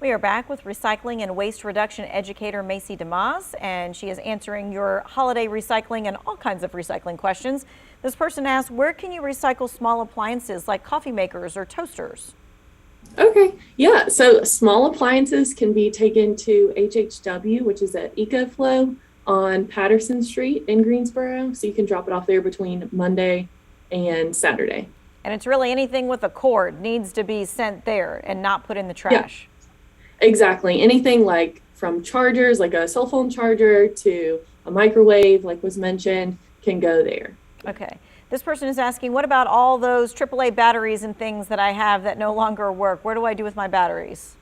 We are back with recycling and waste reduction educator Masey DeMoss, and she is answering your holiday recycling and all kinds of recycling questions. This person asked, where can you recycle small appliances like coffee makers or toasters? Okay, yeah, so small appliances can be taken to HHW, which is at EcoFlow on Patterson Street in Greensboro. So you can drop it off there between Monday and Saturday. And it's really anything with a cord needs to be sent there and not put in the trash. Yeah, exactly. Anything like from chargers, like a cell phone charger, to a microwave, like was mentioned, can go there. Okay. This person is asking, what about all those AAA batteries and things that I have that no longer work? Where do I do with my batteries?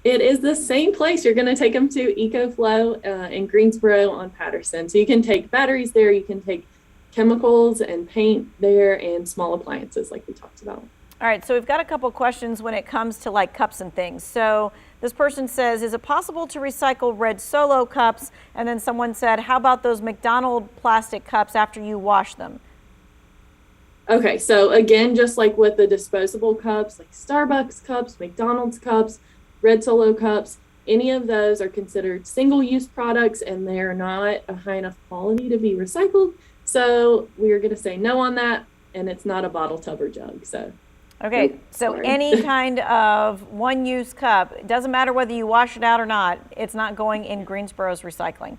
It is the same place. You're going to take them to EcoFlow in Greensboro on Patterson. So you can take batteries there, you can take chemicals and paint there, and small appliances like we talked about. All right, so we've got a couple questions when it comes to like cups and things. So this person says, is it possible to recycle red Solo cups? And then someone said, how about those McDonald's plastic cups after you wash them? Okay, so again, just like with the disposable cups, like Starbucks cups, McDonald's cups, red Solo cups, any of those are considered single-use products and they're not a high enough quality to be recycled. So we're going to say no on that, and it's not a bottle, tub, or jug. So. Okay, so any kind of one-use cup, it doesn't matter whether you wash it out or not, it's not going in Greensboro's recycling.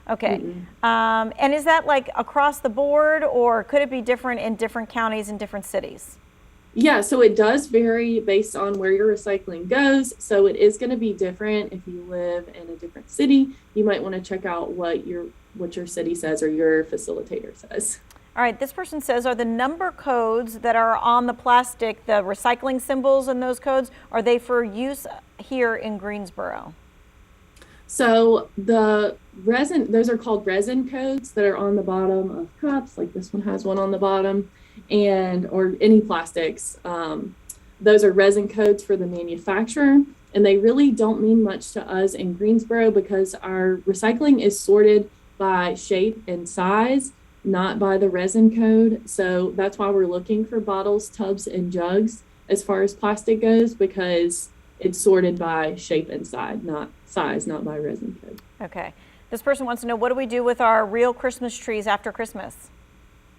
Okay, and is that like across the board, or could it be different in different counties and different cities? Yeah, so it does vary based on where your recycling goes. So it is going to be different if you live in a different city. You might want to check out what your city says or your facilitator says. All right, this person says, are the number codes that are on the plastic, the recycling symbols in those codes, are they for use here in Greensboro? So the resin, those are called resin codes that are on the bottom of cups, like this one has one on the bottom, or any plastics. Those are resin codes for the manufacturer, and they really don't mean much to us in Greensboro because our recycling is sorted by shape and size, not by the resin code. So that's why we're looking for bottles, tubs, and jugs as far as plastic goes, because it's sorted by shape and size, not by resin code. Okay. This person wants to know, what do we do with our real Christmas trees after Christmas?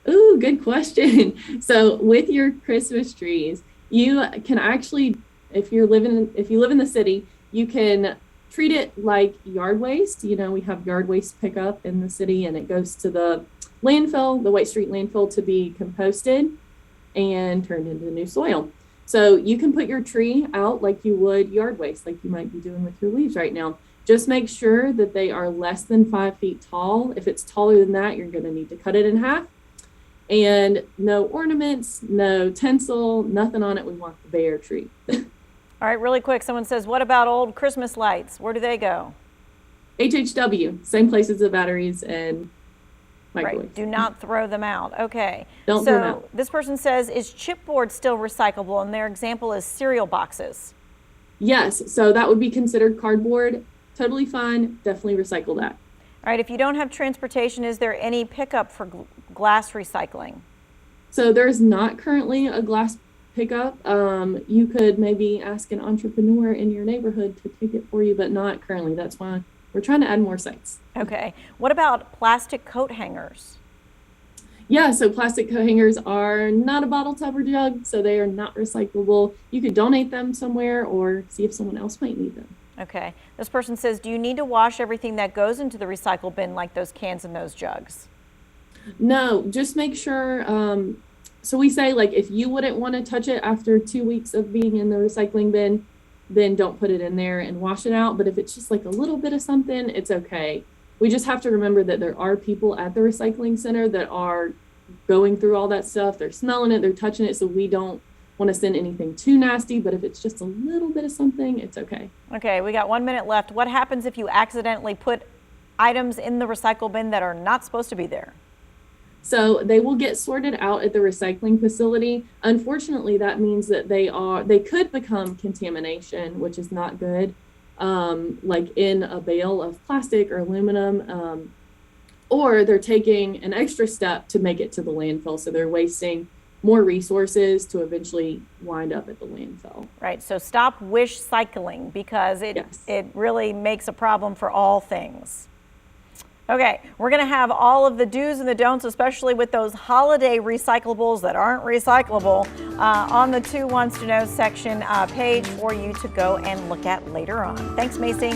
Ooh, good question. So with your Christmas trees, you can actually, if you live in the city, you can treat it like yard waste. You know, we have yard waste pickup in the city, and it goes to the landfill, the White Street landfill, to be composted and turned into new soil. So you can put your tree out like you would yard waste, like you might be doing with your leaves right now. Just make sure that they are less than 5 feet tall. If it's taller than that, you're going to need to cut it in half. And no ornaments, no tinsel, nothing on it. We want the bare tree. All right, really quick, someone says, what about old Christmas lights? Where do they go? HHW, same place as the batteries and microwaves. Right, do not throw them out. Okay. Don't throw them out. This person says, is chipboard still recyclable? And their example is cereal boxes. Yes, so that would be considered cardboard. Totally fine, definitely recycle that. All right, if you don't have transportation, is there any pickup for glass recycling? So there's not currently a glass pickup. You could maybe ask an entrepreneur in your neighborhood to take it for you, but not currently. That's why we're trying to add more sites. Okay. What about plastic coat hangers? Yeah, so plastic coat hangers are not a bottle, tub, or jug, so they are not recyclable. You could donate them somewhere or see if someone else might need them. Okay. This person says, do you need to wash everything that goes into the recycle bin, like those cans and those jugs? No, just make sure. So we say, like, if you wouldn't want to touch it after 2 weeks of being in the recycling bin, then don't put it in there and wash it out. But if it's just like a little bit of something, it's okay. We just have to remember that there are people at the recycling center that are going through all that stuff. They're smelling it, they're touching it. So we don't want to send anything too nasty, but if it's just a little bit of something, it's okay. Okay, we got 1 minute left. What happens if you accidentally put items in the recycle bin that are not supposed to be there? So they will get sorted out at the recycling facility. Unfortunately, that means that they could become contamination, which is not good, like in a bale of plastic or aluminum, or they're taking an extra step to make it to the landfill. So they're wasting more resources to eventually wind up at the landfill. Right, so stop wish cycling because it, Yes. it really makes a problem for all things. Okay, we're going to have all of the do's and the don'ts, especially with those holiday recyclables that aren't recyclable, on the 2 Wants to Know section page for you to go and look at later on. Thanks, Masey.